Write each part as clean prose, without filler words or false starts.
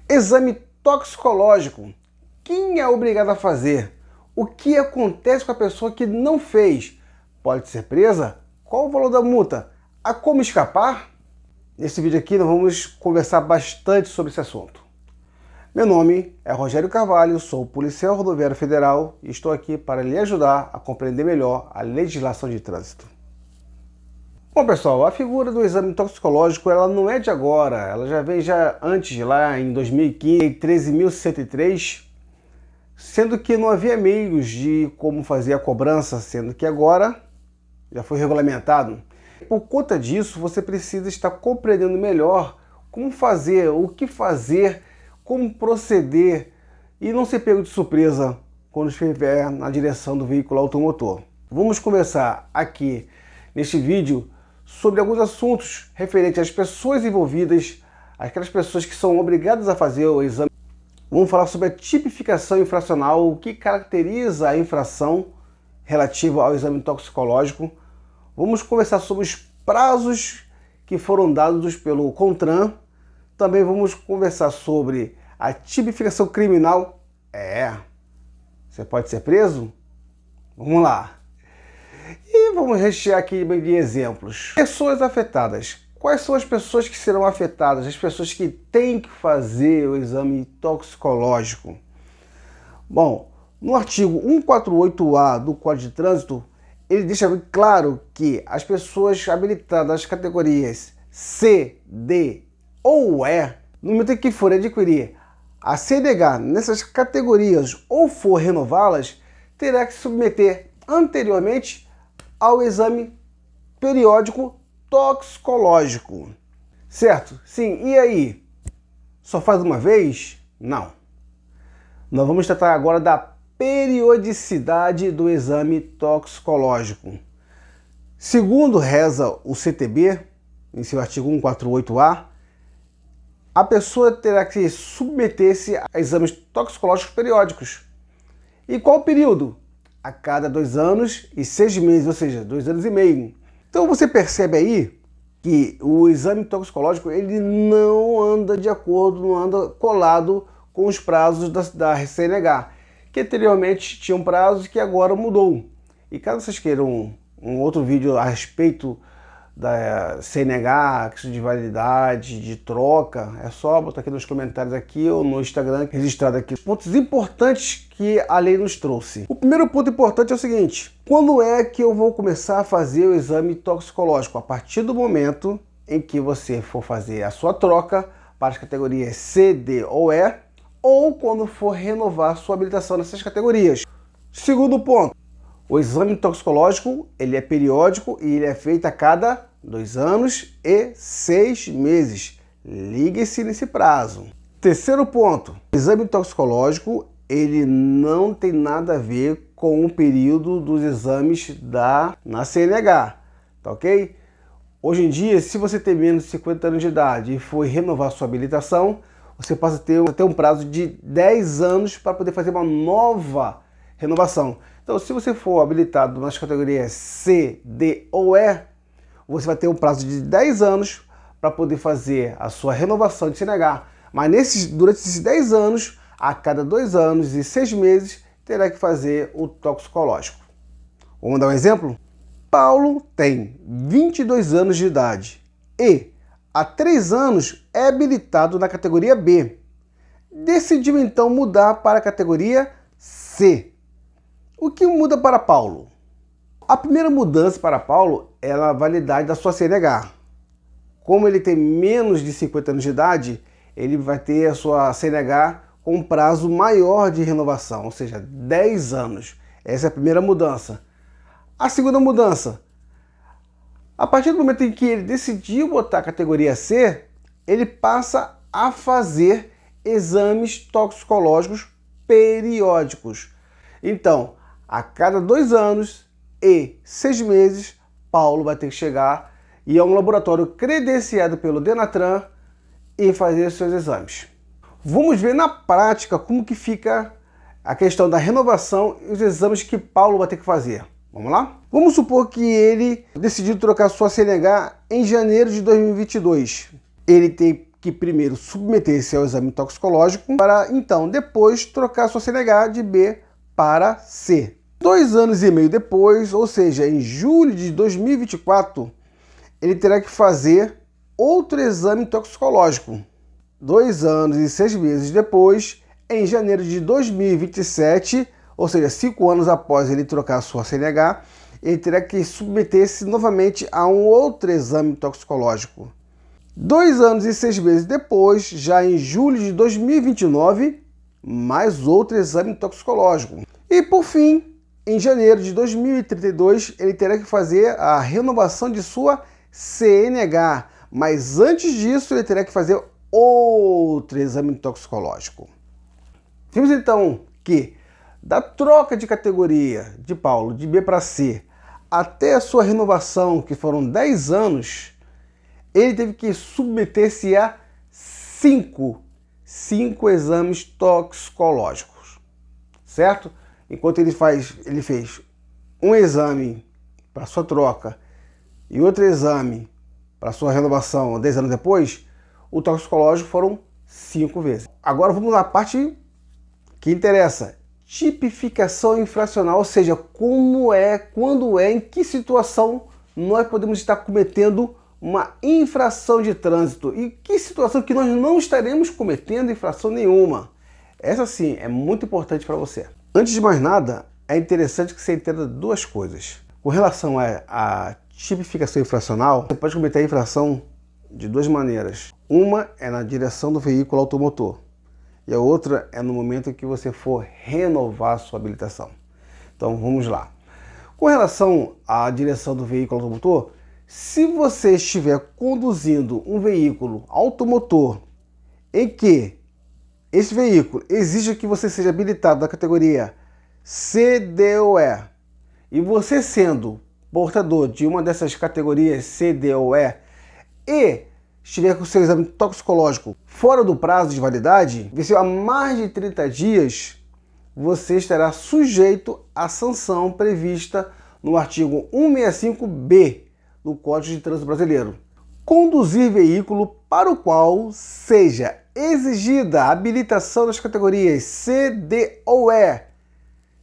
Exame toxicológico. Quem é obrigado a fazer? O que acontece com a pessoa que não fez? Pode ser presa? Qual o valor da multa? Há como escapar? Nesse vídeo aqui nós vamos conversar bastante sobre esse assunto. Meu nome é Rogério Carvalho, sou policial rodoviário federal e estou aqui para lhe ajudar a compreender melhor a legislação de trânsito. Bom, pessoal, a figura do exame toxicológico ela não é de agora, ela já vem antes, lá em 2015, 13.103, sendo que não havia meios de como fazer a cobrança, sendo que agora já foi regulamentado. Por conta disso, você precisa estar compreendendo melhor como fazer, o que fazer, como proceder e não ser pego de surpresa quando estiver na direção do veículo automotor. Vamos conversar aqui neste vídeo sobre alguns assuntos referentes às pessoas envolvidas, aquelas pessoas que são obrigadas a fazer o exame. Vamos falar sobre a tipificação infracional, o que caracteriza a infração relativa ao exame toxicológico. Vamos conversar sobre os prazos que foram dados pelo CONTRAN. Também vamos conversar sobre a tipificação criminal. Você pode ser preso? Vamos lá. E vamos rechear aqui de exemplos. Pessoas afetadas. Quais são as pessoas que serão afetadas? As pessoas que têm que fazer o exame toxicológico. Bom, no artigo 148A do Código de Trânsito, ele deixa bem claro que as pessoas habilitadas nas categorias C, D ou E, no momento em que forem adquirir a CNH nessas categorias ou for renová-las, terá que se submeter anteriormente ao exame periódico toxicológico. Certo? Sim, e aí? Só faz uma vez? Não. Nós vamos tratar agora da periodicidade do exame toxicológico. Segundo reza o CTB, em seu artigo 148A, a pessoa terá que submeter-se a exames toxicológicos periódicos. E qual o período? A cada 2 anos e 6 meses, ou seja, 2 anos e meio. Então você percebe aí que o exame toxicológico ele não anda de acordo, não anda colado com os prazos da CNH, que anteriormente tinha um prazo que agora mudou. E caso vocês queiram um outro vídeo a respeito da CNH, questão de validade, de troca, é só botar aqui nos comentários aqui ou no Instagram registrado aqui os pontos importantes que a lei nos trouxe. O primeiro ponto importante é o seguinte: quando é que eu vou começar a fazer o exame toxicológico? A partir do momento em que você for fazer a sua troca para as categorias C, D ou E, ou quando for renovar sua habilitação nessas categorias. Segundo ponto, o exame toxicológico ele é periódico e ele é feito a cada 2 anos e 6 meses. Ligue-se nesse prazo. Terceiro ponto, o exame toxicológico ele não tem nada a ver com o período dos exames na CNH, tá ok? Hoje em dia, se você tem menos de 50 anos de idade e for renovar sua habilitação, você passa a ter um prazo de 10 anos para poder fazer uma nova renovação. Então, se você for habilitado nas categorias C, D ou E, você vai ter um prazo de 10 anos para poder fazer a sua renovação de CNH. Mas durante esses 10 anos, a cada 2 anos e 6 meses, terá que fazer o toxicológico. Vamos dar um exemplo? Paulo tem 22 anos de idade e há 3 anos é habilitado na categoria B. Decidiu então mudar para a categoria C. O que muda para Paulo? A primeira mudança para Paulo é a validade da sua CNH. Como ele tem menos de 50 anos de idade, ele vai ter a sua CNH com um prazo maior de renovação, ou seja, 10 anos. Essa é a primeira mudança. A segunda mudança, a partir do momento em que ele decidiu botar a categoria C, ele passa a fazer exames toxicológicos periódicos. Então, a cada 2 anos e 6 meses, Paulo vai ter que chegar e ir a um laboratório credenciado pelo Denatran e fazer seus exames. Vamos ver na prática como que fica a questão da renovação e os exames que Paulo vai ter que fazer. Vamos lá? Vamos supor que ele decidiu trocar sua CNH em janeiro de 2022. Ele tem que primeiro submetesse ao exame toxicológico para então depois trocar sua CNH de B para C. 2 anos e meio depois, ou seja, em julho de 2024, ele terá que fazer outro exame toxicológico. 2 anos e 6 meses depois, em janeiro de 2027, ou seja, 5 anos após ele trocar sua CNH, ele terá que submeter-se novamente a um outro exame toxicológico. 2 anos e 6 meses depois, já em julho de 2029, mais outro exame toxicológico. E por fim, em janeiro de 2032, ele terá que fazer a renovação de sua CNH, mas antes disso ele terá que fazer outro exame toxicológico. Vimos então que da troca de categoria de Paulo de B para C até a sua renovação, que foram 10 anos, ele teve que submeter-se a 5 exames toxicológicos, certo? Enquanto ele fez um exame para sua troca e outro exame para sua renovação 10 anos depois, o toxicológico foram 5 vezes. Agora vamos à parte que interessa. Tipificação infracional, ou seja, como é, quando é, em que situação nós podemos estar cometendo uma infração de trânsito e que situação que nós não estaremos cometendo infração nenhuma. Essa sim é muito importante para você. Antes de mais nada, é interessante que você entenda duas coisas. Com relação à tipificação infracional, você pode cometer a infração de duas maneiras. Uma é na direção do veículo automotor e a outra é no momento em que você for renovar a sua habilitação. Então vamos lá. Com relação à direção do veículo automotor, se você estiver conduzindo um veículo automotor em que esse veículo exige que você seja habilitado da categoria CDOE e você sendo portador de uma dessas categorias CDOE e estiver com o seu exame toxicológico fora do prazo de validade, venceu há mais de 30 dias, você estará sujeito à sanção prevista no artigo 165B do Código de Trânsito Brasileiro. Conduzir veículo para o qual seja exigida a habilitação das categorias CDOE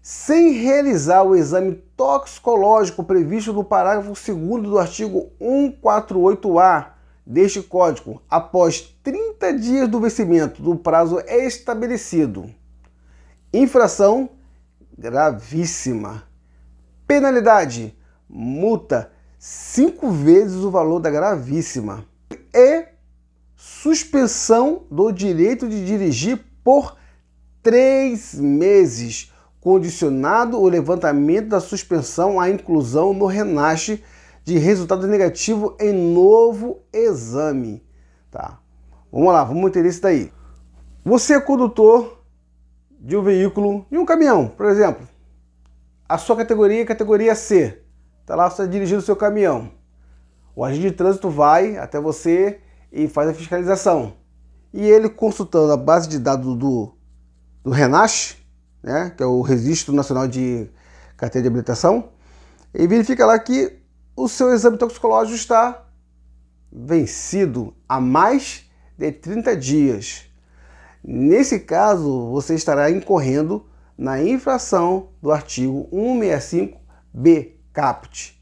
sem realizar o exame toxicológico previsto no parágrafo 2º do artigo 148A deste Código, após 30 dias do vencimento do prazo estabelecido. Infração gravíssima. Penalidade: multa 5 vezes o valor da gravíssima. E suspensão do direito de dirigir por 3 meses, condicionado o levantamento da suspensão à inclusão no RENASC de resultado negativo em novo exame. Tá? Vamos lá, vamos entender isso daí. Você é condutor de um veículo, de um caminhão, por exemplo. A sua categoria é categoria C. Está lá, você está dirigindo o seu caminhão. O agente de trânsito vai até você e faz a fiscalização. E ele, consultando a base de dados do RENASC, né, que é o Registro Nacional de Carteira de Habilitação, ele verifica lá que o seu exame toxicológico está vencido há mais de 30 dias. Nesse caso, você estará incorrendo na infração do artigo 165B caput,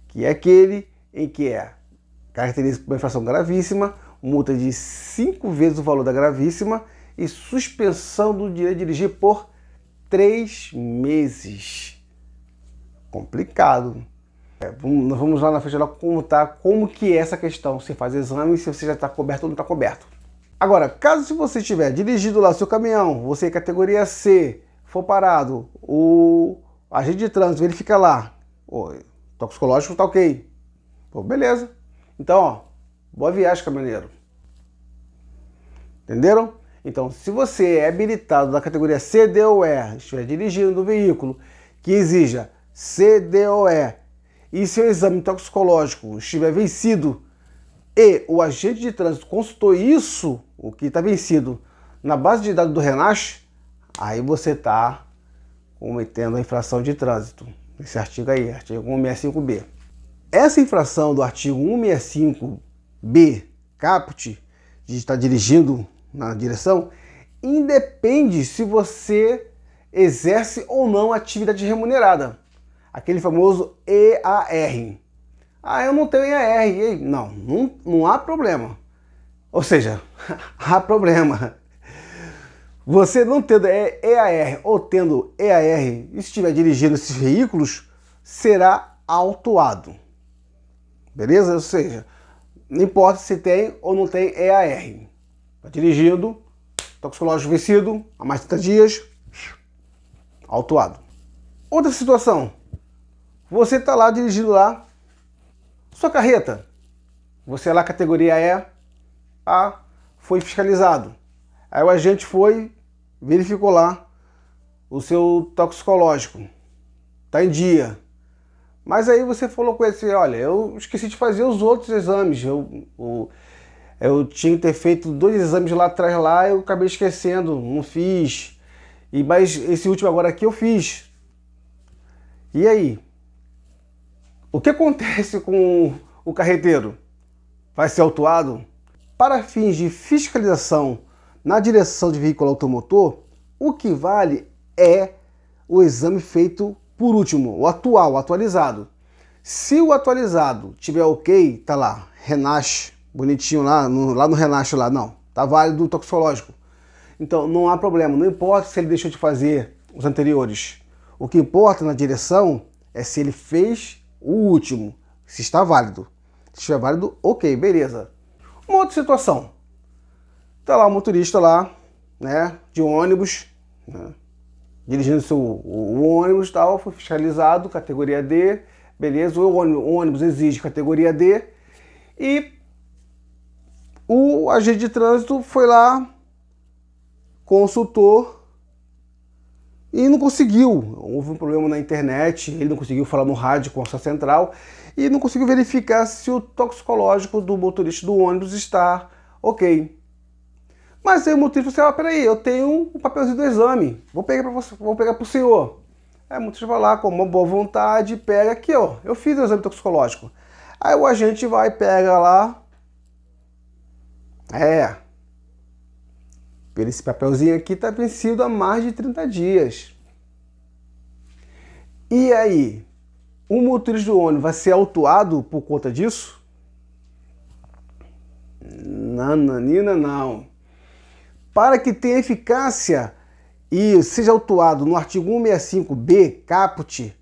que é aquele em que é caracteriza por uma infração gravíssima, multa de 5 vezes o valor da gravíssima e suspensão do direito de dirigir por 3 meses. Complicado. Nós vamos lá na frente contar como que é essa questão, se faz exame, se você já está coberto ou não está coberto. Agora, caso se você estiver dirigindo lá o seu caminhão, você é categoria C, for parado, o agente de trânsito verifica lá, o toxicológico está ok. Pô, beleza. Então, ó, boa viagem, caminhoneiro. Entenderam? Então, se você é habilitado da categoria CDOE, estiver dirigindo um veículo que exija CDOE e seu exame toxicológico estiver vencido e o agente de trânsito consultou isso, o que está vencido, na base de dados do RENASC, aí você está cometendo a infração de trânsito. Esse artigo aí, artigo 165B. Essa infração do artigo 165B caput de estar dirigindo na direção, independe se você exerce ou não atividade remunerada. Aquele famoso EAR. Ah, eu não tenho EAR. Não há problema. Ou seja, há problema. Você não tendo EAR ou tendo EAR e se estiver dirigindo esses veículos, será autuado. Beleza? Ou seja, não importa se tem ou não tem EAR. Está dirigindo, toxicológico vencido, há mais de 30 dias, autuado. Outra situação, você está lá dirigindo lá, sua carreta, você é lá categoria E, foi fiscalizado. Aí o agente foi, verificou lá o seu toxicológico, está em dia. Mas aí você falou com ele assim, olha, eu esqueci de fazer os outros exames, eu tinha que ter feito 2 exames lá atrás, eu acabei esquecendo, não fiz. Mas esse último agora aqui eu fiz. E aí? O que acontece com o carreteiro? Vai ser autuado? Para fins de fiscalização na direção de veículo automotor, o que vale é o exame feito por último, o atualizado. Se o atualizado tiver ok, tá lá, Renasce, bonitinho lá no Renasce lá, não, tá válido o toxicológico. Então não há problema, não importa se ele deixou de fazer os anteriores. O que importa na direção é se ele fez o último, se está válido. Se estiver válido, ok, beleza. Uma outra situação, tá lá o motorista lá, né, de ônibus, né, dirigindo o ônibus, tal, foi fiscalizado, categoria D, beleza, o ônibus exige categoria D, e o agente de trânsito foi lá, consultou, e não conseguiu. Houve um problema na internet, ele não conseguiu falar no rádio com a sua central, e não conseguiu verificar se o toxicológico do motorista do ônibus está ok. Mas aí o motorista falou assim, peraí, eu tenho o papelzinho do exame, vou pegar para você, vou pegar para o senhor. Aí o motorista vai lá com uma boa vontade, pega aqui, ó, eu fiz o exame toxicológico. Aí o agente vai, pega lá, esse papelzinho aqui está vencido há mais de 30 dias. E aí, o motorista do ônibus vai ser autuado por conta disso? Nananina, não. Para que tenha eficácia e seja autuado no artigo 165b, caput,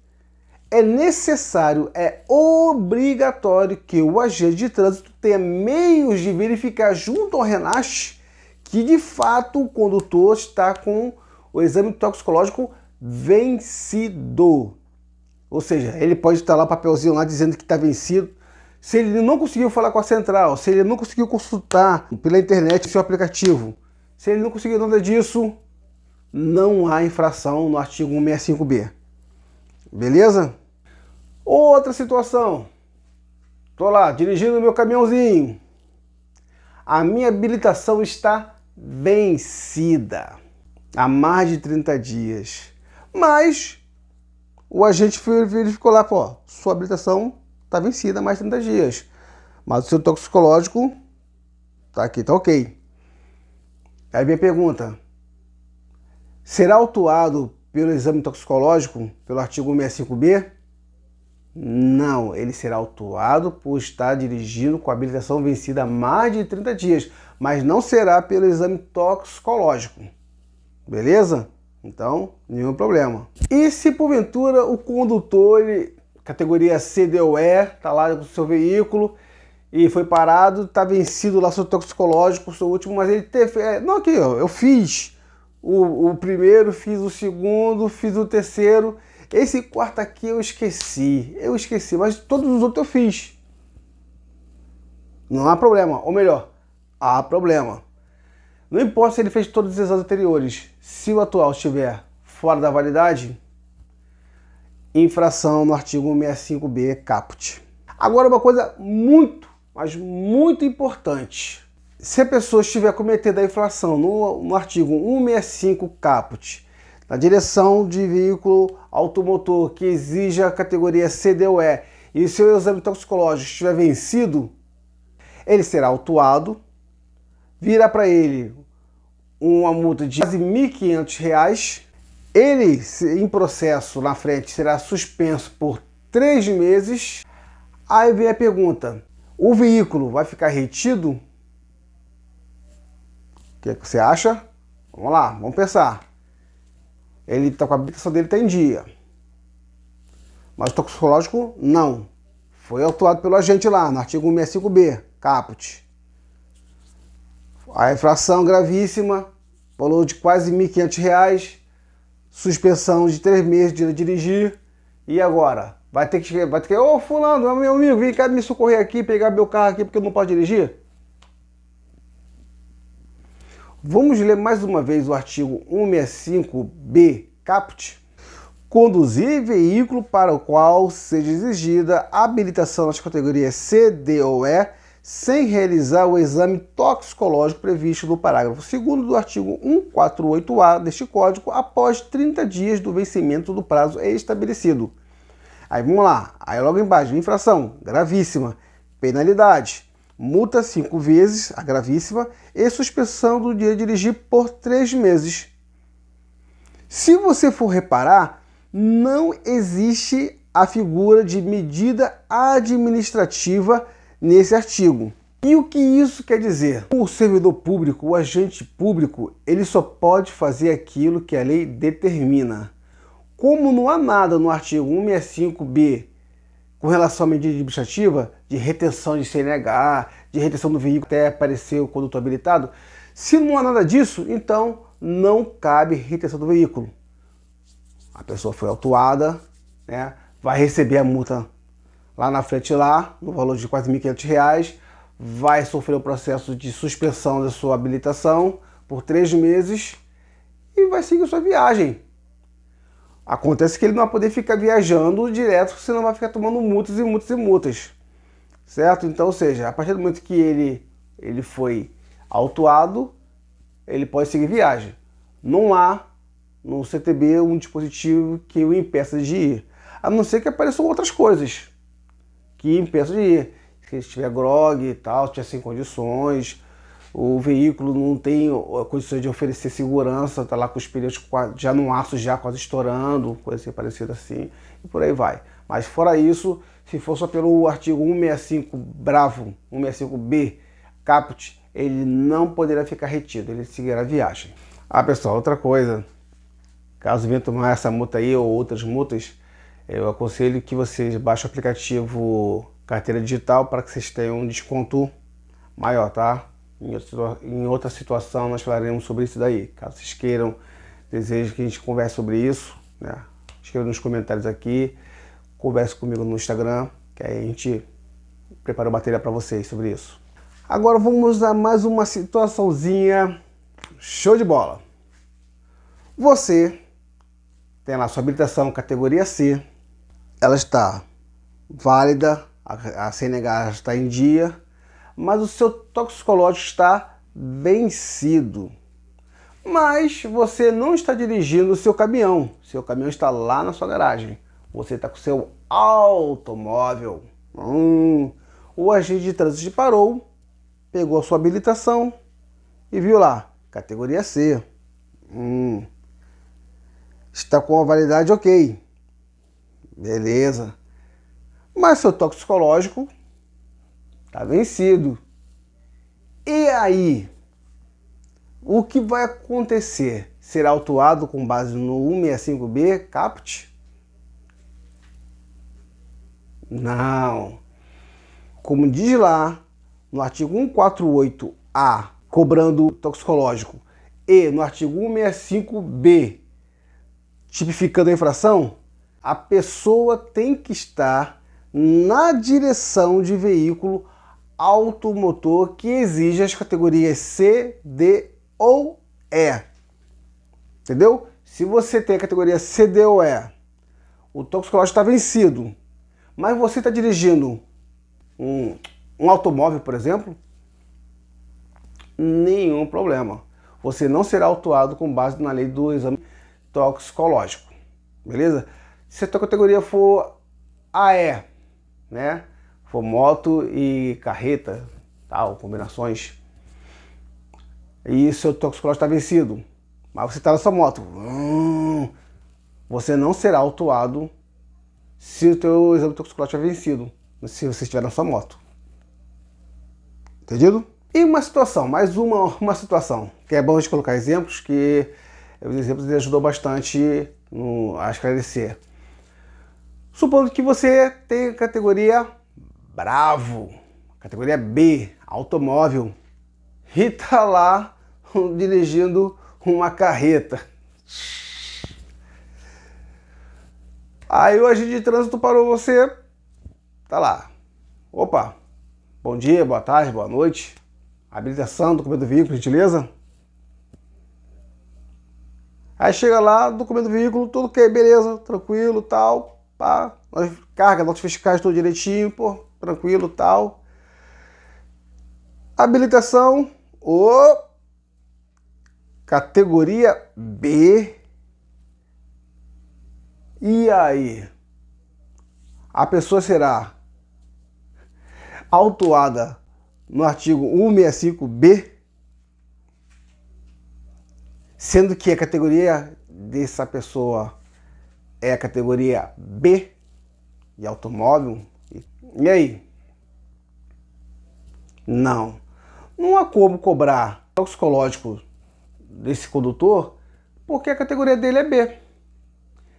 é necessário, é obrigatório que o agente de trânsito tenha meios de verificar junto ao Renasce que de fato o condutor está com o exame toxicológico vencido. Ou seja, ele pode estar lá o papelzinho lá dizendo que está vencido. Se ele não conseguiu falar com a central, se ele não conseguiu consultar pela internet o seu aplicativo, se ele não conseguiu nada disso, não há infração no artigo 165b. Beleza? Outra situação. Estou lá dirigindo meu caminhãozinho. A minha habilitação está vencida há mais de 30 dias. Mas o agente verificou lá, pô, sua habilitação está vencida há mais de 30 dias. Mas o seu toxicológico está aqui, está ok. Aí minha pergunta, será autuado pelo exame toxicológico, pelo artigo 165b? Não, ele será autuado por estar dirigindo com a habilitação vencida há mais de 30 dias, mas não será pelo exame toxicológico. Beleza? Então, nenhum problema. E se porventura o condutor, categoria C deu E, está lá com o seu veículo e foi parado, está vencido lá o seu toxicológico, o seu último, mas ele teve... não, aqui, ó, eu fiz o primeiro, fiz o segundo, fiz o terceiro. Esse quarto aqui eu esqueci, mas todos os outros eu fiz. Não há problema, ou melhor, há problema. Não importa se ele fez todos os exames anteriores, se o atual estiver fora da validade, infração no artigo 165b, caput. Agora uma coisa muito, mas muito importante. Se a pessoa estiver cometendo a infração no artigo 165 caput, na direção de veículo automotor que exija a categoria CDOE e o seu exame toxicológico estiver vencido, ele será autuado virá para ele uma multa de quase R$ 1.500. Ele, em processo na frente, será suspenso por 3 meses. Aí vem a pergunta: o veículo vai ficar retido? O que você acha? Vamos lá, vamos pensar. Ele está com a habilitação dele, está em dia. Mas o toxicológico, não. Foi autuado pelo agente lá, no artigo 165B, caput. A infração gravíssima, valor de quase R$ 1.500, suspensão de 3 meses de dirigir. E agora? Vai ter que, ô fulano, meu amigo, vem cá me socorrer aqui, pegar meu carro aqui porque eu não posso dirigir? Vamos ler mais uma vez o artigo 165B, caput. Conduzir veículo para o qual seja exigida habilitação nas categorias C, D ou E, sem realizar o exame toxicológico previsto no parágrafo 2º do artigo 148A deste Código, após 30 dias do vencimento do prazo estabelecido. Aí vamos lá, aí logo embaixo, infração gravíssima, penalidade, multa 5 vezes, a gravíssima, e suspensão do dia de dirigir por 3 meses. Se você for reparar, não existe a figura de medida administrativa nesse artigo. E o que isso quer dizer? O servidor público, o agente público, ele só pode fazer aquilo que a lei determina. Como não há nada no artigo 165B com relação à medida administrativa, de retenção de CNH, de retenção do veículo até aparecer o condutor habilitado, se não há nada disso, então não cabe retenção do veículo. A pessoa foi autuada, né, vai receber a multa lá na frente, no valor de quase R$ 1.500, vai sofrer o processo de suspensão da sua habilitação por 3 meses e vai seguir sua viagem. Acontece que ele não vai poder ficar viajando direto, senão vai ficar tomando multas e multas e multas. Certo? Então, ou seja, a partir do momento que ele foi autuado, ele pode seguir viagem. Não há no CTB um dispositivo que o impeça de ir. A não ser que apareçam outras coisas que impeçam de ir. Se estiver grogue e tal, se estiver sem condições, o veículo não tem condições de oferecer segurança, está lá com os pneus já no aço, já quase estourando, coisa assim, parecida assim, e por aí vai. Mas fora isso, se for só pelo artigo 165 bravo, 165B, caput, ele não poderá ficar retido, ele seguirá a viagem. Ah, pessoal, outra coisa, caso venha tomar essa multa aí ou outras multas, eu aconselho que vocês baixem o aplicativo Carteira Digital para que vocês tenham um desconto maior, tá? Em outra situação nós falaremos sobre isso daí. Caso vocês queiram, desejem que a gente converse sobre isso, né? Escreva nos comentários aqui, converse comigo no Instagram, que aí a gente prepara o material para vocês sobre isso. Agora vamos a mais uma situaçãozinha show de bola. Você tem lá sua habilitação categoria C, ela está válida, a CNH está em dia, mas o seu toxicológico está vencido. Mas você não está dirigindo o seu caminhão está lá na sua garagem. Você está com o seu automóvel. O agente de trânsito te parou, pegou a sua habilitação e viu lá, categoria C. Está com a validade ok. Beleza. Mas seu toxicológico está vencido. E aí? O que vai acontecer? Será autuado com base no 165B, caput? Não. Como diz lá no artigo 148A, cobrando toxicológico, e no artigo 165B, tipificando a infração, a pessoa tem que estar na direção de veículo automotor que exige as categorias C, D ou E. Entendeu? Se você tem a categoria C, D ou E, o toxicológico está vencido, mas você está dirigindo um automóvel, por exemplo, nenhum problema. Você não será autuado com base na lei do exame toxicológico. Beleza? Se a tua categoria for AE, né? For moto e carreta, tal, combinações, e seu toxicológico está vencido, mas você está na sua moto, você não será autuado se o teu exame toxicológico é vencido, se você estiver na sua moto. Entendido? E uma situação, mais uma situação, que é bom a gente colocar exemplos, que os exemplos ajudam bastante a esclarecer. Supondo que você tem categoria Bravo, categoria B, automóvel, e está lá dirigindo uma carreta. Aí o agente de trânsito parou você, tá lá. Opa, bom dia, boa tarde, boa noite. Habilitação, documento do veículo, gentileza. Aí chega lá, documento do veículo, tudo ok, beleza, tranquilo, tal, pá. Carga, notas fiscais, tudo direitinho, pô, tranquilo, tal. Habilitação, categoria B. E aí? A pessoa será autuada no artigo 165B, sendo que a categoria dessa pessoa é a categoria B de automóvel. E aí? Não há como cobrar toxicológico desse condutor, porque a categoria dele é B.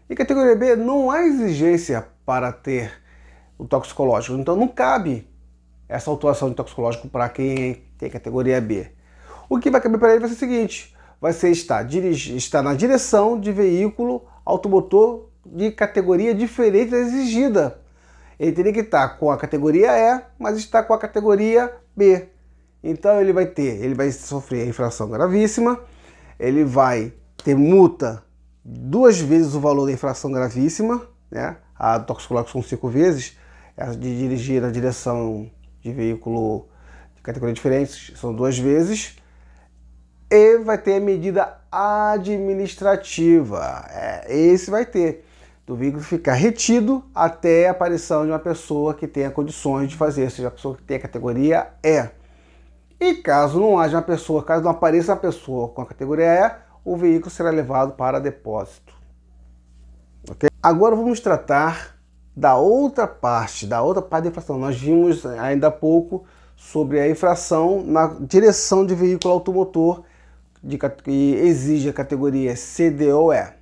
E categoria B não há exigência para ter o toxicológico, então não cabe essa autuação de toxicológico para quem tem categoria B. O que vai caber para ele vai ser o seguinte: vai ser estar na direção de veículo automotor de categoria diferente da exigida. Ele teria que estar com a categoria E, mas está com a categoria B. Então ele vai sofrer infração gravíssima, ele vai ter multa 2 vezes o valor da infração gravíssima, né? A toxicológica são 5 vezes, essa de dirigir na direção de veículo de categoria diferente são 2 vezes, e vai ter a medida administrativa, esse vai ter, do veículo ficar retido até a aparição de uma pessoa que tenha condições de fazer, seja a pessoa que tenha a categoria E. E caso não haja uma pessoa, caso não apareça uma pessoa com a categoria E, o veículo será levado para depósito. Okay? Agora vamos tratar da outra parte da infração. Nós vimos ainda há pouco sobre a infração na direção de veículo automotor que exige a categoria CDOE,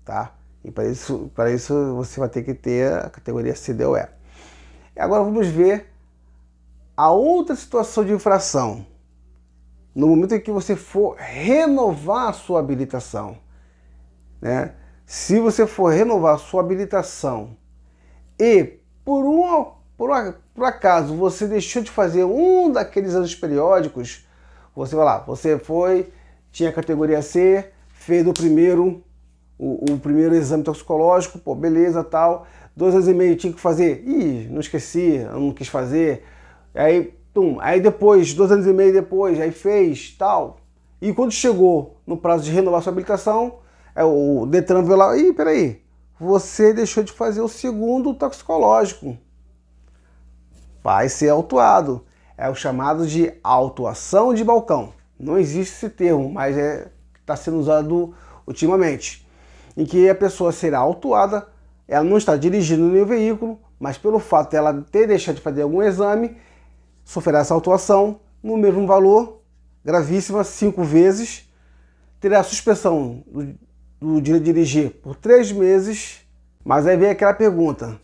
tá? E para isso você vai ter que ter a categoria CDOE. Agora vamos ver a outra situação de infração. No momento em que você for renovar a sua habilitação, né? Se você for renovar a sua habilitação e por acaso você deixou de fazer um daqueles anos periódicos, você vai lá, tinha categoria C, fez o primeiro exame toxicológico, pô, beleza, tal, 2 anos e meio tinha que fazer, não esqueci, eu não quis fazer, aí depois, 2 anos e meio depois, aí fez, tal, e quando chegou no prazo de renovar sua habilitação, o Detran veio lá, peraí, você deixou de fazer o segundo toxicológico, vai ser autuado, é o chamado de autuação de balcão, não existe esse termo, mas está sendo usado ultimamente, em que a pessoa será autuada, ela não está dirigindo nenhum veículo, mas pelo fato de ela ter deixado de fazer algum exame, sofrerá essa autuação no mesmo valor, gravíssima, 5 vezes, terá suspensão do direito de dirigir por 3 meses, mas aí vem aquela pergunta,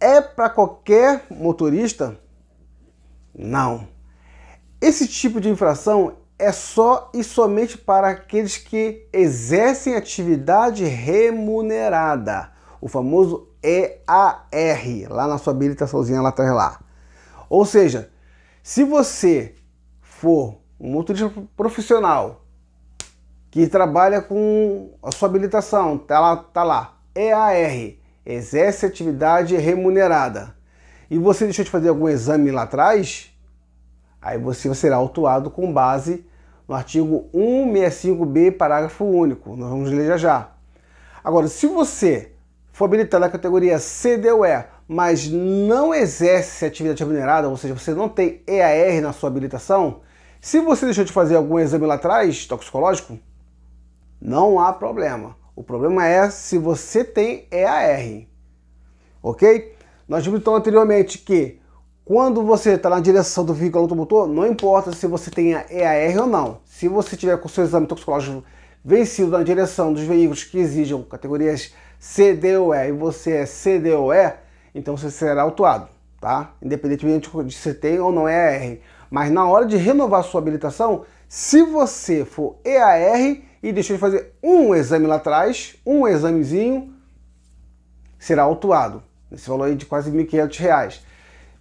é para qualquer motorista? Não. Esse tipo de infração é só e somente para aqueles que exercem atividade remunerada, o famoso EAR, lá na sua habilitaçãozinha lá atrás lá. Ou seja, se você for um motorista profissional que trabalha com a sua habilitação, tá lá, EAR, exerce atividade remunerada, e você deixou de fazer algum exame lá atrás, aí você será autuado com base no artigo 165B, parágrafo único. Nós vamos ler já já. Agora, se você for habilitado na categoria CDOE, mas não exerce atividade remunerada, ou seja, você não tem EAR na sua habilitação, Se você deixou de fazer algum exame lá atrás, toxicológico, não há problema. O problema é se você tem EAR, ok? Nós vimos então anteriormente que quando você está na direção do veículo automotor, não importa se você tenha EAR ou não. Se você tiver com o seu exame toxicológico vencido na direção dos veículos que exijam categorias C, D ou E e você é C, D ou E, então você será autuado, tá? Independentemente de se tem ou não EAR. Mas na hora de renovar sua habilitação, se você for EAR e deixou de fazer um exame lá atrás, um examezinho, será autuado. Esse valor aí de quase R$ 1.500.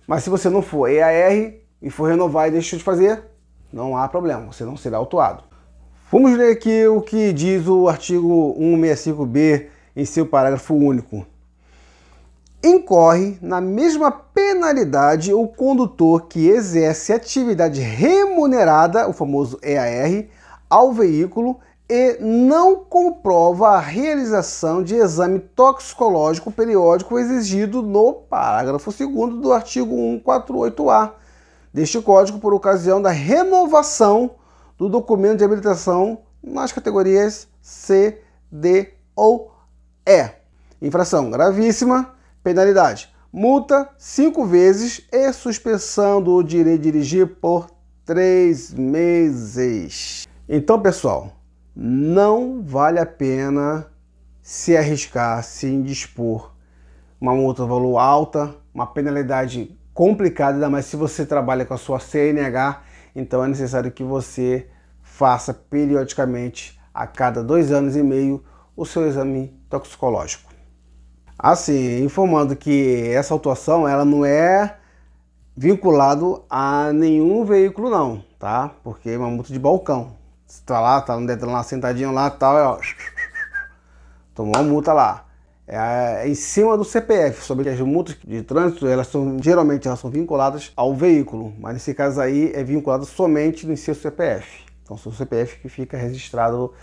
Mas se você não for EAR e for renovar e deixou de fazer, não há problema, você não será autuado. Vamos ler aqui o que diz o artigo 165b em seu parágrafo único. Incorre na mesma penalidade o condutor que exerce atividade remunerada, o famoso EAR, ao veículo e não comprova a realização de exame toxicológico periódico exigido no parágrafo 2º do artigo 148-A deste Código por ocasião da renovação do documento de habilitação nas categorias C, D ou E. Infração gravíssima, penalidade: multa 5 vezes e suspensão do direito de dirigir por 3 meses. Então, pessoal, não vale a pena se arriscar, se indispor uma multa de valor alta, uma penalidade complicada, ainda mais se você trabalha com a sua CNH, então é necessário que você faça periodicamente, a cada 2 anos e meio, o seu exame toxicológico. Assim, informando que essa autuação ela não é vinculado a nenhum veículo não, tá? Porque é uma multa de balcão. Você tá lá, tá no dedo lá, sentadinho lá, tal, ó, tomou uma multa lá. É em cima do CPF, sobre as multas de trânsito, geralmente elas são vinculadas ao veículo, mas nesse caso aí é vinculado somente no seu CPF. Então, seu CPF que fica registrado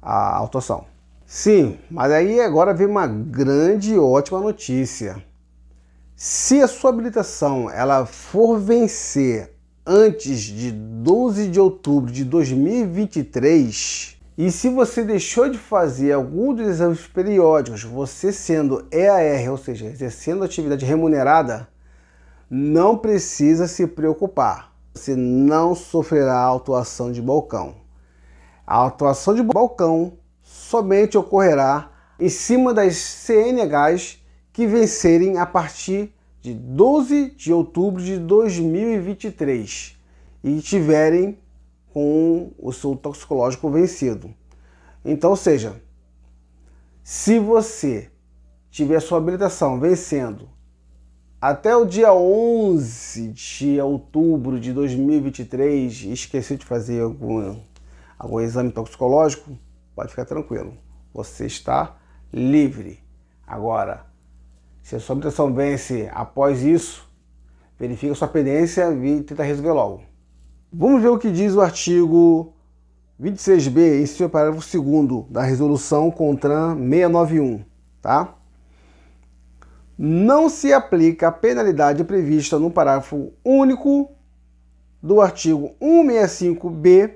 a autuação. Sim, mas aí agora vem uma grande e ótima notícia. Se a sua habilitação ela for vencer antes de 12 de outubro de 2023, e se você deixou de fazer algum dos exames periódicos, você sendo EAR, ou seja, exercendo atividade remunerada, não precisa se preocupar. Você não sofrerá autuação de balcão. A autuação de balcão somente ocorrerá em cima das CNHs que vencerem a partir de 12 de outubro de 2023 e tiverem com o seu toxicológico vencido. Então, ou seja, se você tiver sua habilitação vencendo até o dia 11 de outubro de 2023 e esqueceu de fazer algum exame toxicológico, pode ficar tranquilo, você está livre. Agora, se a sua habilitação vence após isso, verifica sua pendência e tenta resolver logo. Vamos ver o que diz o artigo 26b, em seu parágrafo 2º da resolução CONTRAN 691, tá? Não se aplica a penalidade prevista no parágrafo único do artigo 165b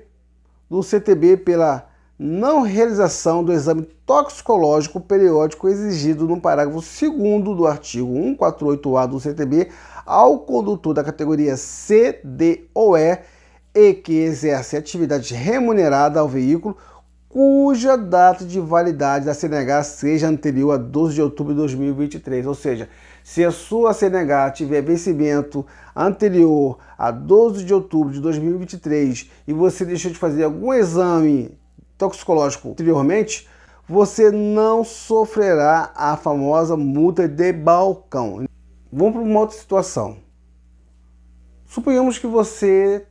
do CTB pela não realização do exame toxicológico periódico exigido no parágrafo 2º do artigo 148-A do CTB ao condutor da categoria C, D ou E que exerce atividade remunerada ao veículo cuja data de validade da CNH seja anterior a 12 de outubro de 2023. Ou seja, se a sua CNH tiver vencimento anterior a 12 de outubro de 2023 e você deixou de fazer algum exame toxicológico anteriormente, você não sofrerá a famosa multa de balcão. Vamos para uma outra situação. Suponhamos que você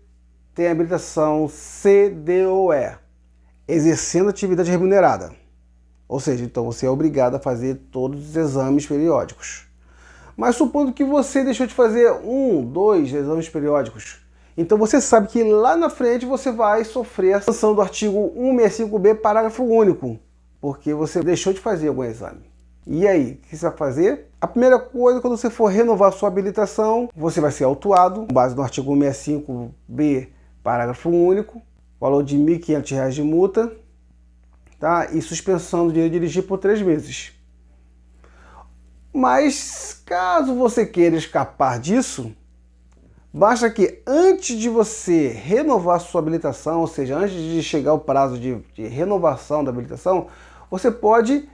tem habilitação C, D ou E, exercendo atividade remunerada. Ou seja, então você é obrigado a fazer todos os exames periódicos. Mas supondo que você deixou de fazer 1, 2 exames periódicos, então você sabe que lá na frente você vai sofrer a sanção do artigo 165b, parágrafo único, porque você deixou de fazer algum exame. E aí, o que você vai fazer? A primeira coisa, quando você for renovar sua habilitação, você vai ser autuado, com base no artigo 165b Parágrafo único, valor de R$ 1.500 de multa, tá? E suspensão do direito de dirigir por 3 meses. Mas caso você queira escapar disso, basta que antes de você renovar sua habilitação, ou seja, antes de chegar o prazo de renovação da habilitação, você pode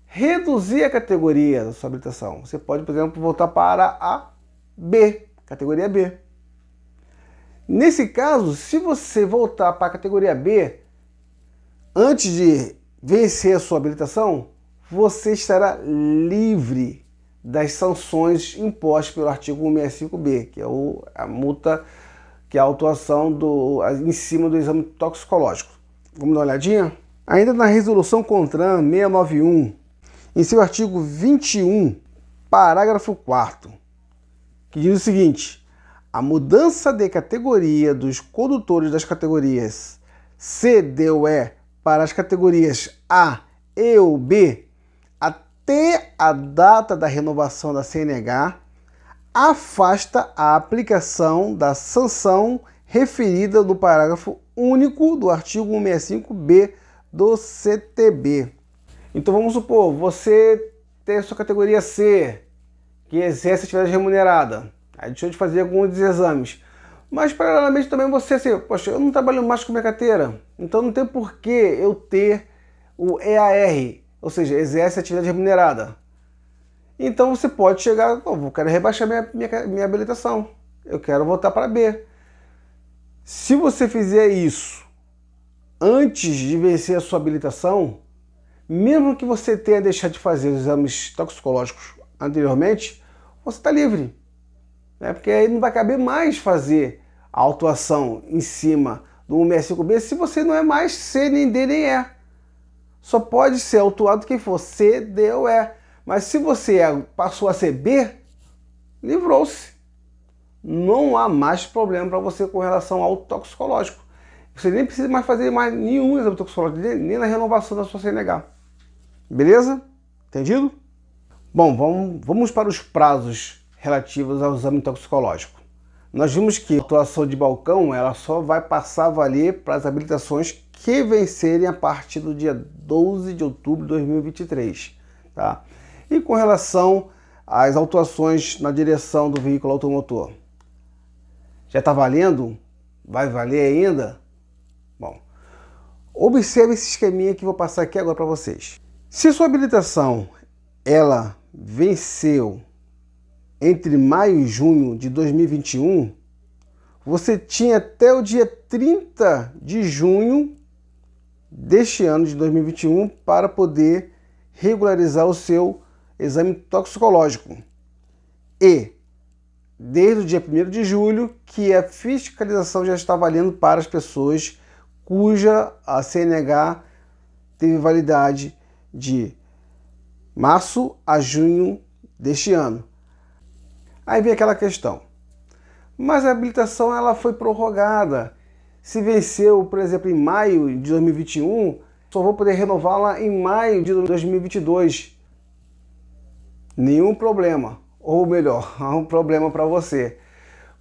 reduzir a categoria da sua habilitação. Você pode, por exemplo, voltar para a B, categoria B. Nesse caso, se você voltar para a categoria B, antes de vencer a sua habilitação, você estará livre das sanções impostas pelo artigo 165B, que é a multa, que é a autuação em cima do exame toxicológico. Vamos dar uma olhadinha? Ainda na resolução CONTRAN 691, em seu artigo 21, parágrafo 4º, que diz o seguinte: a mudança de categoria dos condutores das categorias C, D ou E para as categorias A, E ou B, até a data da renovação da CNH, afasta a aplicação da sanção referida no parágrafo único do artigo 165B do CTB. Então vamos supor, você tem a sua categoria C, que exerce atividade remunerada. Aí deixou de fazer alguns exames. Mas paralelamente também você, assim, poxa, eu não trabalho mais com minha carteira, então não tem por que eu ter o EAR, ou seja, exerce atividade remunerada. Então você pode chegar, eu quero rebaixar minha habilitação, eu quero voltar para B. Se você fizer isso antes de vencer a sua habilitação, mesmo que você tenha deixado de fazer os exames toxicológicos anteriormente, você está livre. Porque aí não vai caber mais fazer a autuação em cima do 165B se você não é mais C, nem D, nem E. Só pode ser autuado quem for C, D ou E. Mas se você passou a ser B, livrou-se. Não há mais problema para você com relação ao toxicológico. Você nem precisa mais fazer mais nenhum exame toxicológico, nem na renovação da sua CNH. Beleza? Entendido? Bom, vamos para os prazos relativos ao exame toxicológico. Nós vimos que a atuação de balcão ela só vai passar a valer para as habilitações que vencerem a partir do dia 12 de outubro de 2023. Tá? E com relação às autuações na direção do veículo automotor, já está valendo? Vai valer ainda? Bom, observe esse esqueminha que eu vou passar aqui agora para vocês. Se sua habilitação ela venceu entre maio e junho de 2021, você tinha até o dia 30 de junho deste ano de 2021 para poder regularizar o seu exame toxicológico. E desde o dia 1º de julho que a fiscalização já está valendo para as pessoas cuja a CNH teve validade de março a junho deste ano. Aí vem aquela questão, mas a habilitação ela foi prorrogada. Se venceu, por exemplo, em maio de 2021, só vou poder renová-la em maio de 2022. Nenhum problema, ou melhor, há um problema para você,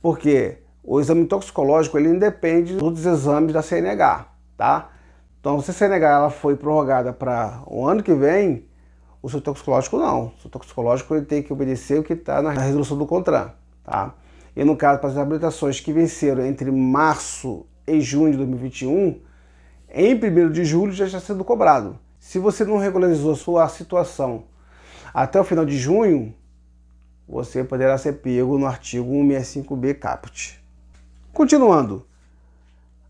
porque o exame toxicológico ele independe dos exames da CNH, tá? Então, se a CNH ela foi prorrogada para o ano que vem, o seu toxicológico não. O seu toxicológico ele tem que obedecer o que está na resolução do CONTRAN, tá? E no caso, para as habilitações que venceram entre março e junho de 2021, em 1º de julho já está sendo cobrado. Se você não regularizou a sua situação até o final de junho, você poderá ser pego no artigo 165B caput. Continuando,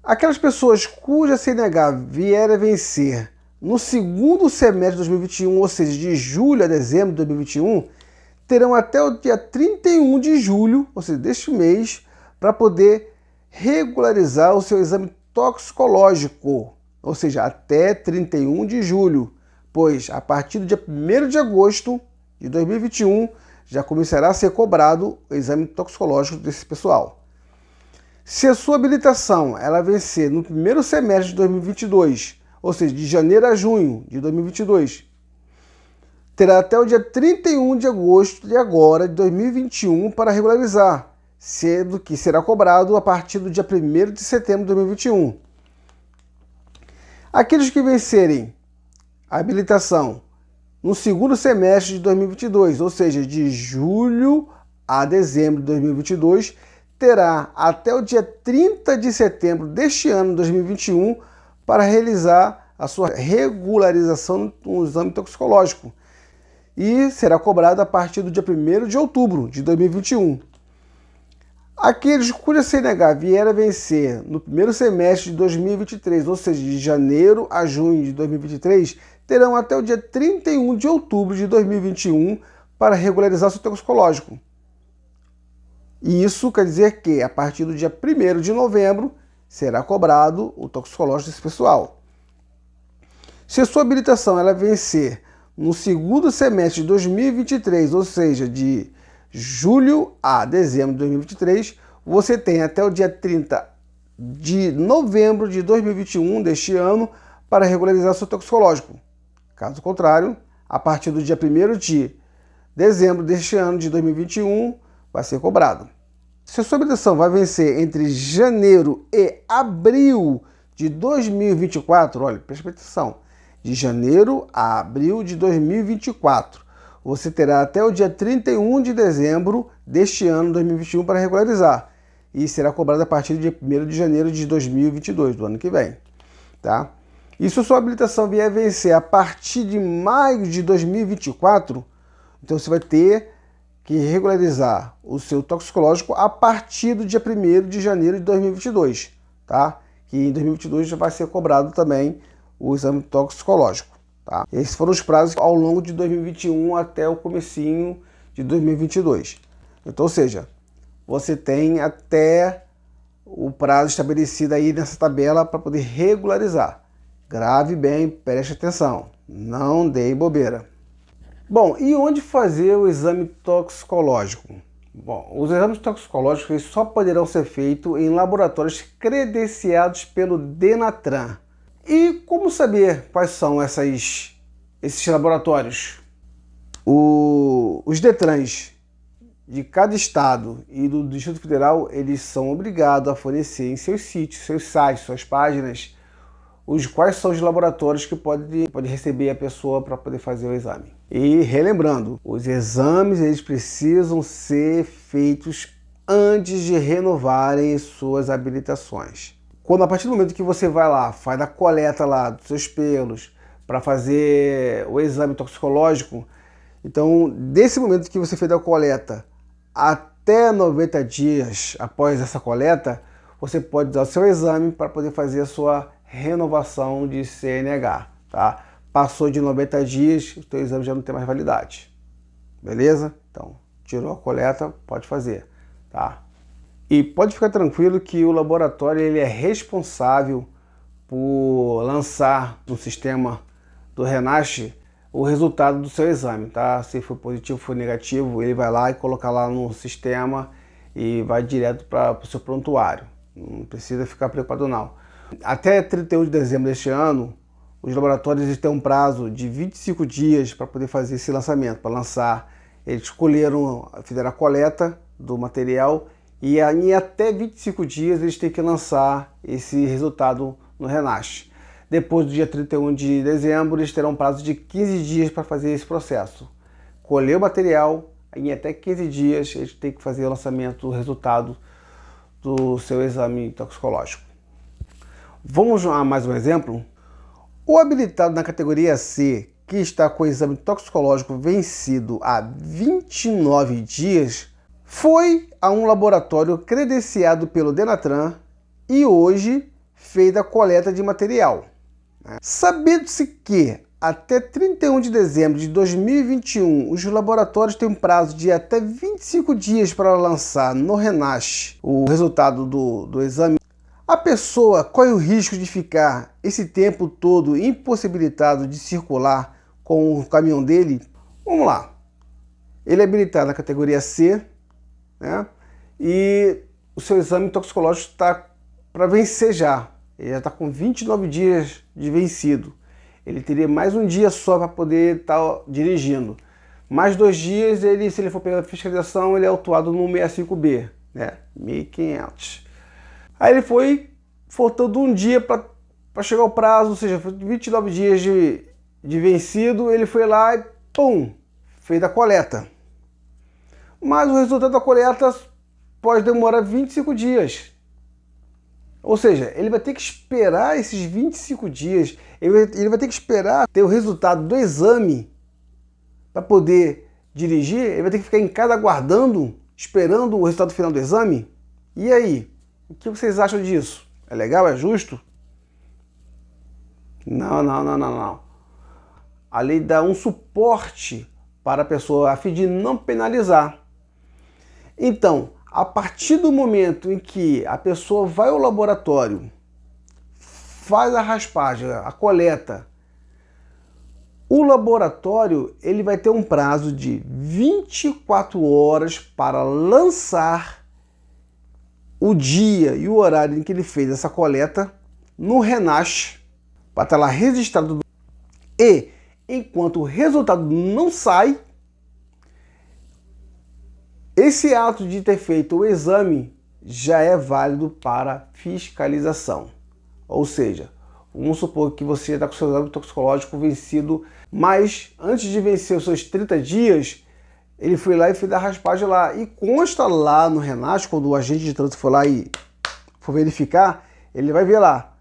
aquelas pessoas cuja CNH vier a vencer no 2º semestre de 2021, ou seja, de julho a dezembro de 2021, terão até o dia 31 de julho, ou seja, deste mês, para poder regularizar o seu exame toxicológico, ou seja, até 31 de julho, pois a partir do dia 1º de agosto de 2021 já começará a ser cobrado o exame toxicológico desse pessoal. Se a sua habilitação ela vencer no 1º semestre de 2022, ou seja, de janeiro a junho de 2022, terá até o dia 31 de agosto de agora, de 2021, para regularizar. sendo que será cobrado a partir do dia 1º de setembro de 2021. Aqueles que vencerem a habilitação no segundo semestre de 2022, ou seja, de julho a dezembro de 2022, terá até o dia 30 de setembro deste ano, 2021, para realizar a sua regularização no exame toxicológico e será cobrado a partir do dia 1º de outubro de 2021. Aqueles cuja CNH vier a vencer no primeiro semestre de 2023, ou seja, de janeiro a junho de 2023, terão até o dia 31 de outubro de 2021 para regularizar seu toxicológico. E isso quer dizer que, a partir do dia 1º de novembro, será cobrado o toxicológico desse pessoal. Se a sua habilitação ela vencer no segundo semestre de 2023, ou seja, de julho a dezembro de 2023, você tem até o dia 30 de novembro de 2021, deste ano, para regularizar seu toxicológico. Caso contrário, a partir do dia 1º de dezembro deste ano de 2021, vai ser cobrado. Se a sua habilitação vai vencer entre janeiro e abril de 2024, olha, presta atenção, de janeiro a abril de 2024, você terá até o dia 31 de dezembro deste ano, 2021, para regularizar. E será cobrado a partir do dia 1º de janeiro de 2022, do ano que vem. Tá? E se a sua habilitação vier a vencer a partir de maio de 2024, então você vai ter que regularizar o seu toxicológico a partir do dia 1º de janeiro de 2022. Tá? Que em 2022 já vai ser cobrado também o exame toxicológico. Tá? Esses foram os prazos ao longo de 2021 até o comecinho de 2022. Então, ou seja, você tem até o prazo estabelecido aí nessa tabela para poder regularizar. Grave bem, preste atenção, não dê bobeira. Bom, e onde fazer o exame toxicológico? Bom, os exames toxicológicos só poderão ser feitos em laboratórios credenciados pelo Denatran. E como saber quais são esses laboratórios? Os Detrans de cada estado e do Distrito Federal, eles são obrigados a fornecer em seus sítios, seus sites, suas páginas, quais são os laboratórios que pode receber a pessoa para poder fazer o exame. E relembrando, os exames eles precisam ser feitos antes de renovarem suas habilitações. Quando a partir do momento que você vai lá, faz a coleta lá dos seus pelos para fazer o exame toxicológico, então desse momento que você fez a coleta até 90 dias após essa coleta, você pode dar o seu exame para poder fazer a sua renovação de CNH, tá? Passou de 90 dias, o seu exame já não tem mais validade, beleza? Então, tirou a coleta, pode fazer, tá? E pode ficar tranquilo que o laboratório ele é responsável por lançar no sistema do Renasce o resultado do seu exame, tá? Se for positivo, for negativo, ele vai lá e coloca lá no sistema e vai direto para o seu prontuário. Não precisa ficar preocupado não. Até 31 de dezembro deste ano, os laboratórios têm um prazo de 25 dias para poder fazer esse lançamento, para lançar. Eles fizeram a coleta do material e em até 25 dias eles têm que lançar esse resultado no Renasce. Depois do dia 31 de dezembro, eles terão um prazo de 15 dias para fazer esse processo. Colher o material, em até 15 dias eles têm que fazer o lançamento do resultado do seu exame toxicológico. Vamos a mais um exemplo? O habilitado na categoria C, que está com o exame toxicológico vencido há 29 dias, foi a um laboratório credenciado pelo Denatran e hoje fez a coleta de material. Sabendo-se que até 31 de dezembro de 2021 os laboratórios têm um prazo de até 25 dias para lançar no Renasce o resultado do exame, a pessoa corre o risco de ficar esse tempo todo impossibilitado de circular com o caminhão dele. Vamos lá, ele é habilitado na categoria C, né? E o seu exame toxicológico está para vencer já. Ele já está com 29 dias de vencido. Ele teria mais um dia só para poder estar dirigindo. Mais 2 dias, se ele for pela fiscalização, ele é autuado no 65B. né? 1.500. Aí ele foi, faltando um dia para chegar o prazo, ou seja, 29 dias de vencido, ele foi lá e pum, fez a coleta. Mas o resultado da coleta pode demorar 25 dias. Ou seja, ele vai ter que esperar esses 25 dias, ele vai ter que esperar ter o resultado do exame para poder dirigir, ele vai ter que ficar em casa aguardando, esperando o resultado final do exame? E aí? O que vocês acham disso? É legal? É justo? Não, não, não, não, não. A lei dá um suporte para a pessoa a fim de não penalizar. Então, a partir do momento em que a pessoa vai ao laboratório, faz a raspagem, a coleta, o laboratório ele vai ter um prazo de 24 horas para lançar o dia e o horário em que ele fez essa coleta no RENASH, para estar lá registrado. E enquanto o resultado não sai, esse ato de ter feito o exame já é válido para fiscalização. Ou seja, vamos supor que você está com o seu exame toxicológico vencido, mas antes de vencer os seus 30 dias, ele foi lá e fez a raspagem lá. E consta lá no RENASH, quando o agente de trânsito for lá e for verificar, ele vai ver lá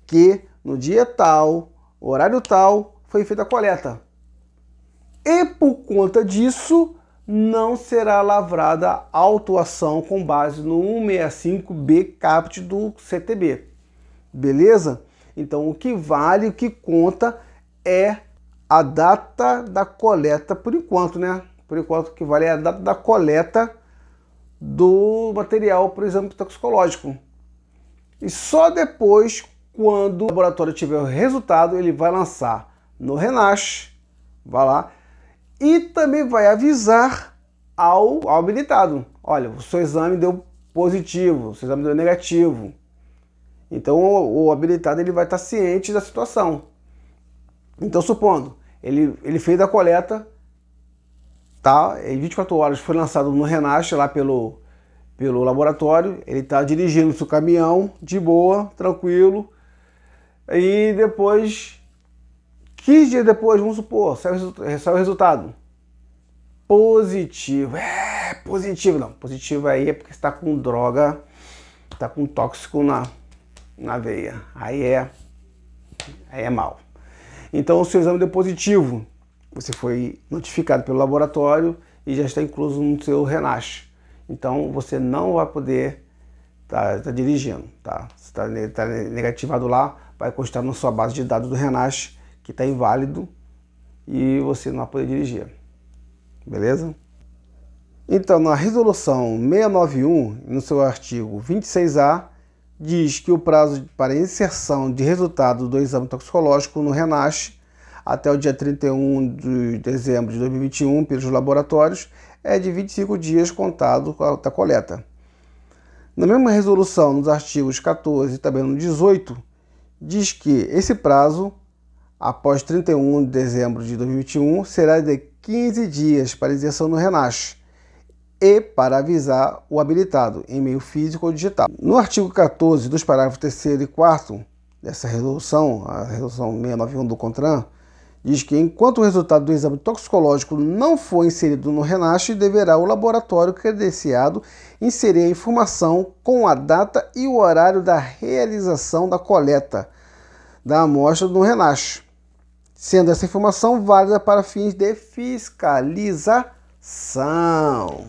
que no dia tal, horário tal, foi feita a coleta. E por conta disso, não será lavrada autuação com base no 165B caput do CTB. Beleza? Então o que vale, o que conta é a data da coleta por enquanto, né? Por enquanto o que vale é a data da coleta do material para o exame toxicológico. E só depois, quando o laboratório tiver o resultado, ele vai lançar no RENASH, vai lá, e também vai avisar ao habilitado. Olha, o seu exame deu positivo, o seu exame deu negativo. Então o habilitado ele vai estar ciente da situação. Então, supondo, ele fez a coleta, tá? Em 24 horas foi lançado no RENASH lá pelo laboratório, ele está dirigindo seu caminhão de boa, tranquilo, e depois, 15 dias depois, vamos supor, sai o resultado positivo. Positivo não, positivo aí é porque você está com droga, está com tóxico na veia, aí é mal. Então o seu exame deu positivo, você foi notificado pelo laboratório e já está incluso no seu RENASH. Então você não vai poder tá dirigindo, tá? Se está negativado lá, vai constar na sua base de dados do RENASH que está inválido e você não vai poder dirigir. Beleza? Então, na resolução 691, no seu artigo 26A, diz que o prazo para inserção de resultado do exame toxicológico no RENASH até o dia 31 de dezembro de 2021 pelos laboratórios é de 25 dias contado da coleta. Na mesma resolução, nos artigos 14 e também no 18, diz que esse prazo, após 31 de dezembro de 2021, será de 15 dias para inserção no RENASH e para avisar o habilitado em meio físico ou digital. No artigo 14 dos parágrafos 3º e 4º dessa resolução, a resolução 691 do CONTRAN, diz que enquanto o resultado do exame toxicológico não for inserido no RENASH, deverá o laboratório credenciado inserir a informação com a data e o horário da realização da coleta da amostra no RENASH, sendo essa informação válida para fins de fiscalização.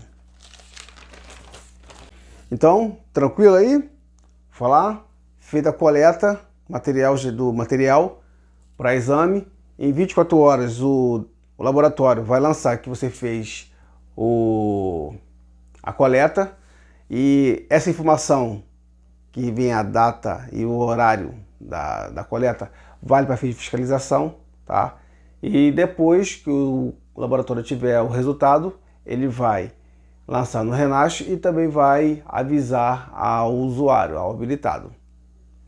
Então, tranquilo aí? Falar, feita a coleta do material para exame, em 24 horas o laboratório vai lançar que você fez a coleta e essa informação que vem a data e o horário da coleta vale para fins de fiscalização, tá? E depois que o laboratório tiver o resultado, ele vai lançar no RENASH e também vai avisar ao usuário, ao habilitado.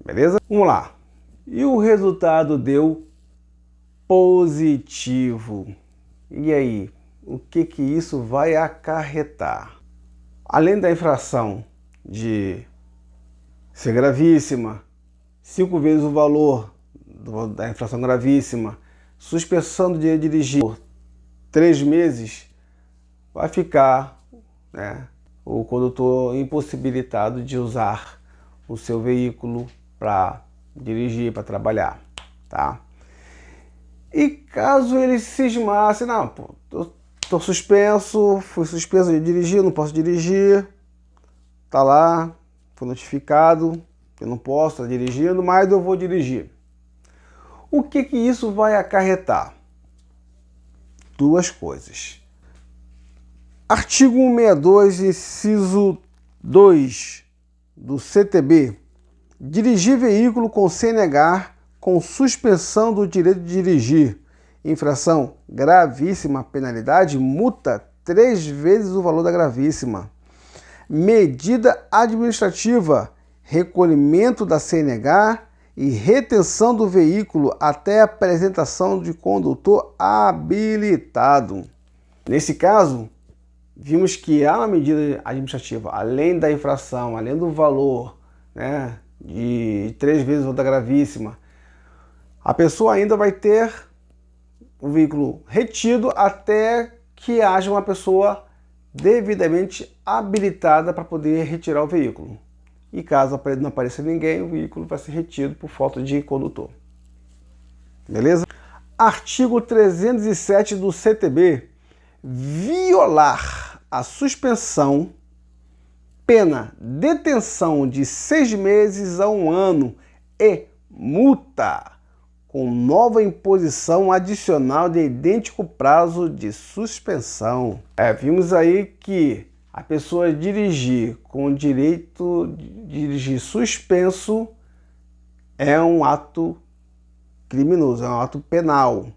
Beleza? Vamos lá. E o resultado deu positivo. E aí, o que isso vai acarretar? Além da infração de ser gravíssima, 5 vezes o valor da infração gravíssima, suspensão do direito de dirigir por 3 meses, vai ficar, né, o condutor impossibilitado de usar o seu veículo para dirigir, para trabalhar, tá? E caso ele cismasse, não, pô, tô suspenso, fui suspenso de dirigir, não posso dirigir, tá lá, foi notificado, eu não posso estar dirigindo, mas eu vou dirigir. O que que isso vai acarretar? Duas coisas. Artigo 162, inciso 2 do CTB. Dirigir veículo com CNH com suspensão do direito de dirigir. Infração gravíssima, penalidade, multa 3 vezes o valor da gravíssima. Medida administrativa, recolhimento da CNH e retenção do veículo até a apresentação de condutor habilitado. Nesse caso, vimos que há uma medida administrativa, além da infração, além do valor, né, de 3 vezes o valor da gravíssima, a pessoa ainda vai ter o veículo retido até que haja uma pessoa devidamente habilitada para poder retirar o veículo. E caso não apareça ninguém, o veículo vai ser retido por falta de condutor. Beleza? Artigo 307 do CTB. Violar a suspensão, pena detenção de 6 meses a 1 ano e multa, com nova imposição adicional de idêntico prazo de suspensão. Vimos aí que a pessoa dirigir com direito de dirigir suspenso é um ato criminoso, é um ato penal,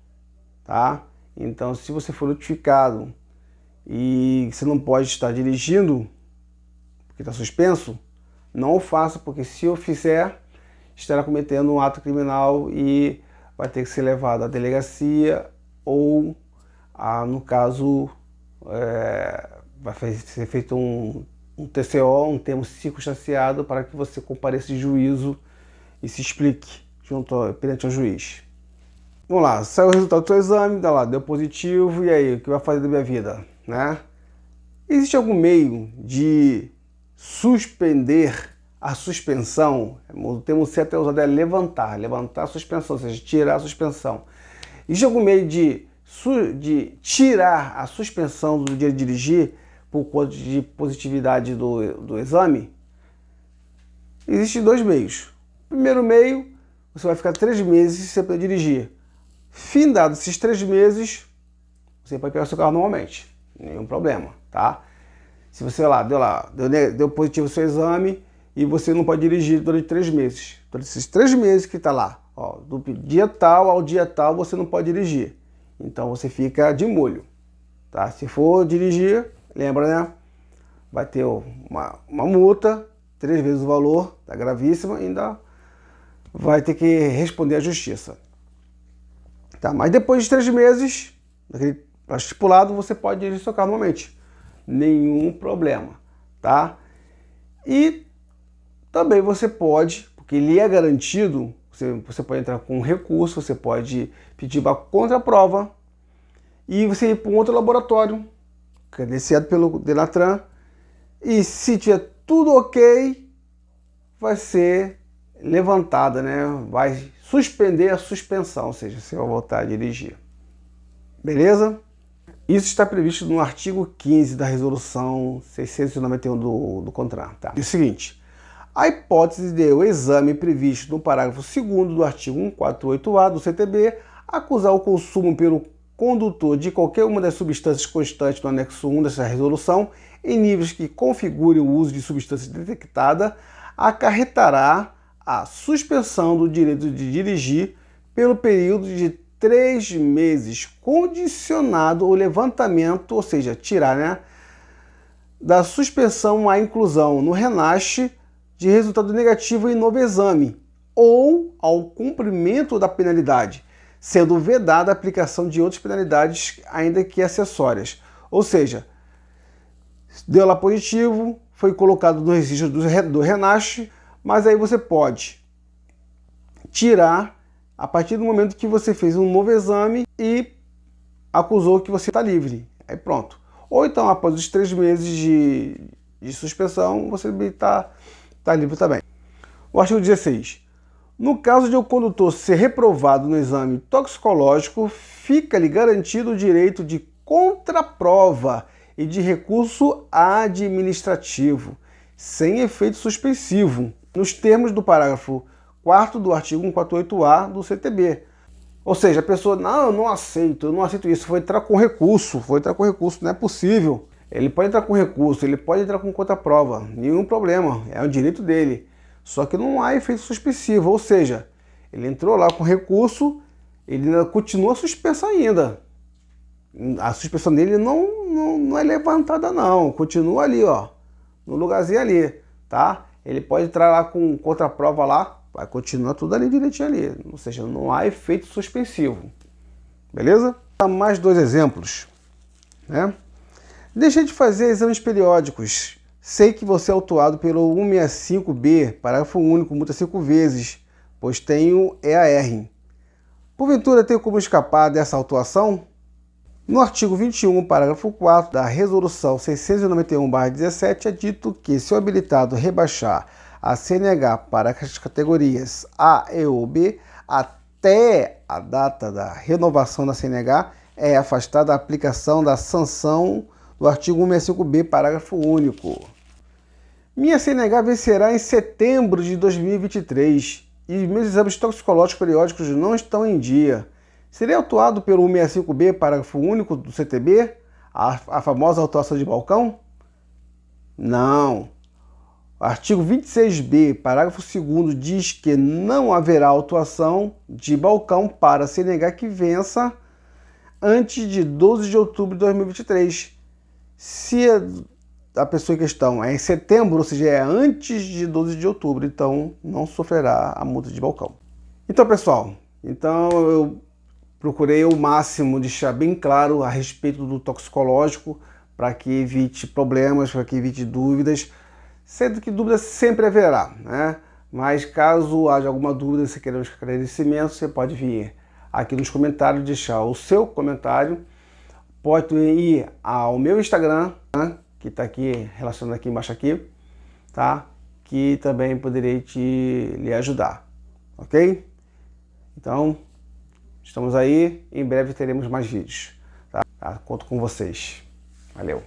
tá? Então, se você for notificado e você não pode estar dirigindo porque está suspenso, não o faça, porque se eu fizer, estará cometendo um ato criminal e vai ter que ser levado à delegacia ou, no caso, vai ser feito um TCO, um termo circunstanciado, para que você compareça em juízo e se explique perante ao juiz. Vamos lá, saiu o resultado do seu exame, tá lá, deu positivo, e aí, o que vai fazer da minha vida, né? Existe algum meio de suspender a suspensão? O termo certo é usado, é levantar a suspensão, ou seja, tirar a suspensão. Existe algum meio de tirar a suspensão do direito de dirigir por conta de positividade do exame? Existem 2 meios. O primeiro meio, você vai ficar 3 meses sem poder dirigir. Findados esses 3 meses, você pode pegar o seu carro normalmente, nenhum problema, tá? Se você deu positivo o seu exame e você não pode dirigir durante 3 meses. Durante esses 3 meses que está lá, ó, do dia tal ao dia tal, você não pode dirigir. Então você fica de molho, tá? Se for dirigir, lembra, né? Vai ter uma multa, 3 vezes o valor, tá gravíssima, ainda vai ter que responder à justiça. Tá? Mas depois de 3 meses, naquele prazo estipulado, você pode dirigir seu carro normalmente. Nenhum problema, tá? E também você pode, porque ele é garantido, você pode entrar com um recurso, você pode pedir uma contraprova e você ir para um outro laboratório, credenciado pelo Denatran, e se tiver tudo ok, vai ser levantada, né? Vai suspender a suspensão, ou seja, você vai voltar a dirigir. Beleza? Isso está previsto no artigo 15 da resolução 691 do CONTRAN. Tá? É o seguinte, a hipótese de o exame previsto no parágrafo 2º do artigo 148A do CTB acusar o consumo pelo condutor de qualquer uma das substâncias constantes no anexo 1 dessa resolução em níveis que configurem o uso de substância detectada acarretará a suspensão do direito de dirigir pelo período de 3 meses, condicionado ao levantamento, ou seja, tirar, né, da suspensão à inclusão no RENASC de resultado negativo em novo exame, ou ao cumprimento da penalidade, sendo vedada a aplicação de outras penalidades, ainda que acessórias. Ou seja, Deu lá positivo, foi colocado no registro do RENASH, mas aí você pode tirar a partir do momento que você fez um novo exame e acusou que você está livre. Aí pronto. Ou então, após os 3 meses de suspensão, você está livre também. O artigo 16. No caso de o condutor ser reprovado no exame toxicológico, fica-lhe garantido o direito de contraprova e de recurso administrativo, sem efeito suspensivo, nos termos do parágrafo 4º do artigo 148-A do CTB. Ou seja, a pessoa, não, eu não aceito isso, vou entrar com recurso, não é possível. Ele pode entrar com recurso, ele pode entrar com contraprova, nenhum problema, é um direito dele. Só que não há efeito suspensivo, ou seja, ele entrou lá com recurso, ele ainda continua suspenso ainda. A suspensão dele não é levantada não, continua ali, ó, no lugarzinho ali, tá? Ele pode entrar lá com contraprova lá, vai continuar tudo ali direitinho ali, ou seja, não há efeito suspensivo, beleza? Mais 2 exemplos, né? Deixa de fazer exames periódicos. Sei que você é autuado pelo 165B, parágrafo único, multa 5 vezes, pois tenho EAR. Porventura tem como escapar dessa autuação? No artigo 21, parágrafo 4 da Resolução 691/17 é dito que, se o habilitado rebaixar a CNH para as categorias A e ou B, até a data da renovação da CNH, é afastada a aplicação da sanção do artigo 165B, parágrafo único. Minha CNH vencerá em setembro de 2023 e meus exames toxicológicos periódicos não estão em dia. Serei autuado pelo 165B, parágrafo único do CTB, a famosa autuação de balcão? Não. O artigo 26B, parágrafo 2º, diz que não haverá autuação de balcão para CNH que vença antes de 12 de outubro de 2023. Se a pessoa em questão é em setembro, ou seja, é antes de 12 de outubro, então não sofrerá a multa de balcão. Então, pessoal, eu procurei ao máximo deixar bem claro a respeito do toxicológico para que evite problemas, para que evite dúvidas, sendo que dúvidas sempre haverá, né? Mas caso haja alguma dúvida, se querer um esclarecimento, você pode vir aqui nos comentários, deixar o seu comentário. Pode ir ao meu Instagram, né, que está aqui, relacionado aqui embaixo aqui, tá? Que também poderei lhe ajudar, ok? Então, estamos aí, em breve teremos mais vídeos, tá? Conto com vocês. Valeu!